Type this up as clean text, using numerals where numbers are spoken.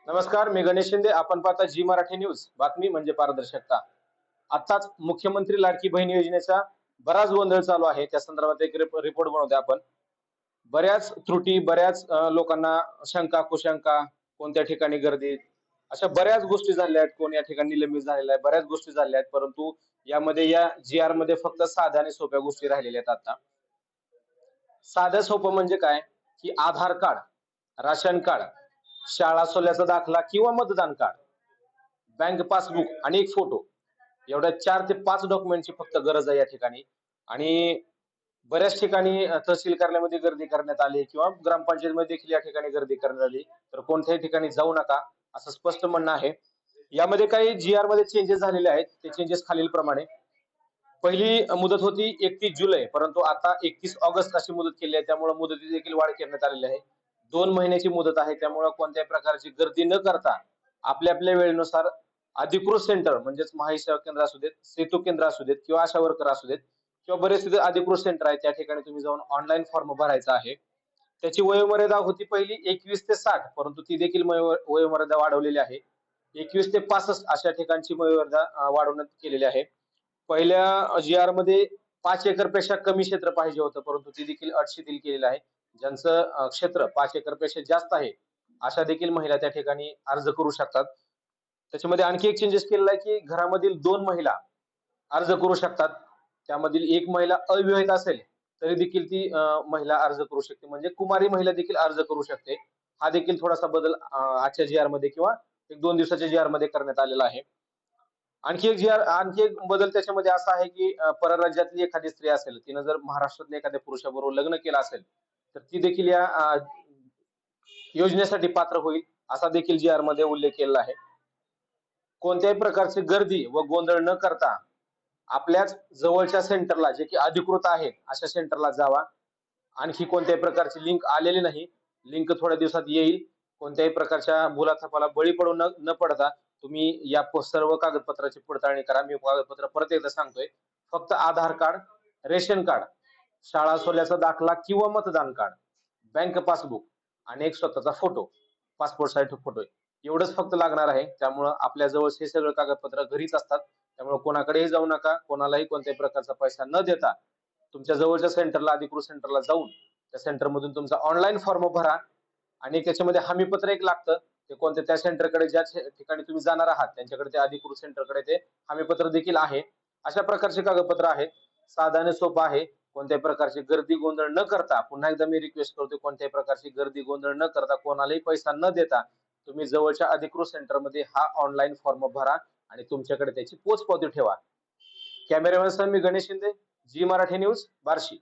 नमस्कार, मी गणेश शिंदे. आपण पाहता जी मराठी न्यूज. बातमी म्हणजे पारदर्शकता. आताच मुख्यमंत्री लाडकी बहीण योजनेचा बराच गोंधळ चालू आहे. त्या संदर्भात एक रिपोर्ट बनवतोय आपण. बऱ्याच त्रुटी, बऱ्याच लोकांना शंका, कुशंका, कोणत्या ठिकाणी गर्दी, अशा बऱ्याच गोष्टी झाल्या आहेत. कोण या ठिकाणी निलंबित झालेला आहे, बऱ्याच गोष्टी झाल्या आहेत. परंतु यामध्ये या जी आर मध्ये फक्त साध्या आणि सोप्या गोष्टी राहिलेल्या आहेत आता. साधं सोपं म्हणजे काय, की आधार कार्ड, राशन कार्ड, शाळा सोल्याचा दाखला किंवा मतदान कार्ड, बँक पासबुक आणि एक फोटो, एवढ्या 4 ते 5 डॉक्युमेंटची फक्त गरज आहे या ठिकाणी. आणि बऱ्याच ठिकाणी तहसील कार्यालयामध्ये गर्दी करण्यात आली किंवा ग्रामपंचायतीमध्ये देखील या ठिकाणी गर्दी करण्यात आली. तर कोणत्याही ठिकाणी जाऊ नका असं स्पष्ट म्हणणं आहे. यामध्ये काही जी आर मध्ये चेंजेस झालेले आहेत. ते चेंजेस खालील प्रमाणे. पहिली मुदत होती 31 जुलै, परंतु आता 31 ऑगस्ट अशी मुदत केली आहे. त्यामुळे मुदतीत देखील वाढ करण्यात आलेली आहे. 2 महिन्याची मुदत आहे. त्यामुळे कोणत्याही प्रकारची गर्दी न करता आपल्या आपल्या वेळेनुसार अधिकृत सेंटर म्हणजेच महासेवा केंद्र असू देत, सेतू केंद्र असू देत किंवा आशा वर्कर असू देत किंवा बरेच तिथे अधिकृत सेंटर आहे, त्या ठिकाणी तुम्ही जाऊन ऑनलाईन फॉर्म भरायचा आहे. त्याची वयोमर्यादा होती पहिली 21 ते 60, परंतु ती देखील वयोमर्यादा वाढवलेली आहे. 21 ते 65 अशा ठिकाणची वयोमर्यादा वाढवण्यात केलेली आहे. पहिल्या जी आर मध्ये 5 एकर पेक्षा कमी क्षेत्र पाहिजे होतं, परंतु ती देखील अट शिथिल केलेलं आहे. ज्यांचं क्षेत्र 5 एकर पेक्षा जास्त आहे, अशा देखील महिला त्या ठिकाणी अर्ज करू शकतात. त्याच्यामध्ये आणखी एक चेंजेस केलेला आहे, की घरामधील 2 महिला अर्ज करू शकतात. त्यामधील एक महिला अविवाहित असेल तरी देखील ती महिला अर्ज करू शकते. म्हणजे कुमारी महिला देखील अर्ज करू शकते. हा देखील थोडासा बदल आजच्या जी आर मध्ये किंवा 1-2 दिवसाच्या जी आर मध्ये करण्यात आलेला आहे. आणखी एक बदल त्याच्यामध्ये असा आहे, की परराज्यातली एखादी स्त्री असेल, तिनं जर महाराष्ट्रातल्या एखाद्या पुरुषाबरोबर लग्न केलं असेल, तर ती देखील या योजनेसाठी पात्र होईल, असा देखील जी आर मध्ये उल्लेख केलेला आहे. कोणत्याही प्रकारची गर्दी व गोंधळ न करता आपल्याच जवळच्या सेंटरला, जे की अधिकृत आहे अशा सेंटरला जावा. आणखी कोणत्याही प्रकारची लिंक आलेली नाही. लिंक थोड्या दिवसात येईल. कोणत्याही प्रकारच्या भुलाथापाला बळी पडू न पडता तुम्ही या सर्व कागदपत्राची पडताळणी करा. मी कागदपत्र परत एकदा सांगतोय. फक्त आधार कार्ड, रेशन कार्ड, शाळा सोल्याचा दाखला किंवा मतदान कार्ड, बँक पासबुक आणि एक स्वतःचा फोटो, पासपोर्ट साइज फोटो, एवढंच फक्त लागणार आहे. त्यामुळं आपल्या जवळ हे सगळं कागदपत्र घरीच असतात. त्यामुळे कोणाकडेही जाऊ नका. कोणालाही कोणत्याही प्रकारचा पैसा न देता तुमच्या जवळच्या सेंटरला, अधिकृत सेंटरला जाऊन त्या सेंटरमधून तुमचा ऑनलाईन फॉर्म भरा. आणि त्याच्यामध्ये हमीपत्र एक लागतं. ते कोणत्या त्या सेंटरकडे, ज्या ठिकाणी तुम्ही जाणार आहात त्यांच्याकडे, ते अधिकृत सेंटरकडे ते हमीपत्र देखील आहे. अशा प्रकारचे कागदपत्र आहेत. साधा आणि सोपं आहे. कोणत्याही प्रकारची गर्दी गोंधळ न करता, पुन्हा एकदा मी रिक्वेस्ट करतो, कोणत्याही प्रकारची गर्दी गोंधळ न करता, कोणालाही पैसा न देता तुम्ही जवळच्या अधिकृत सेंटरमध्ये हा ऑनलाईन फॉर्म भरा आणि तुमच्याकडे त्याची पोचपावती ठेवा. कॅमेरामॅन सह मी गणेश शिंदे, जी मराठी न्यूज, बार्शी.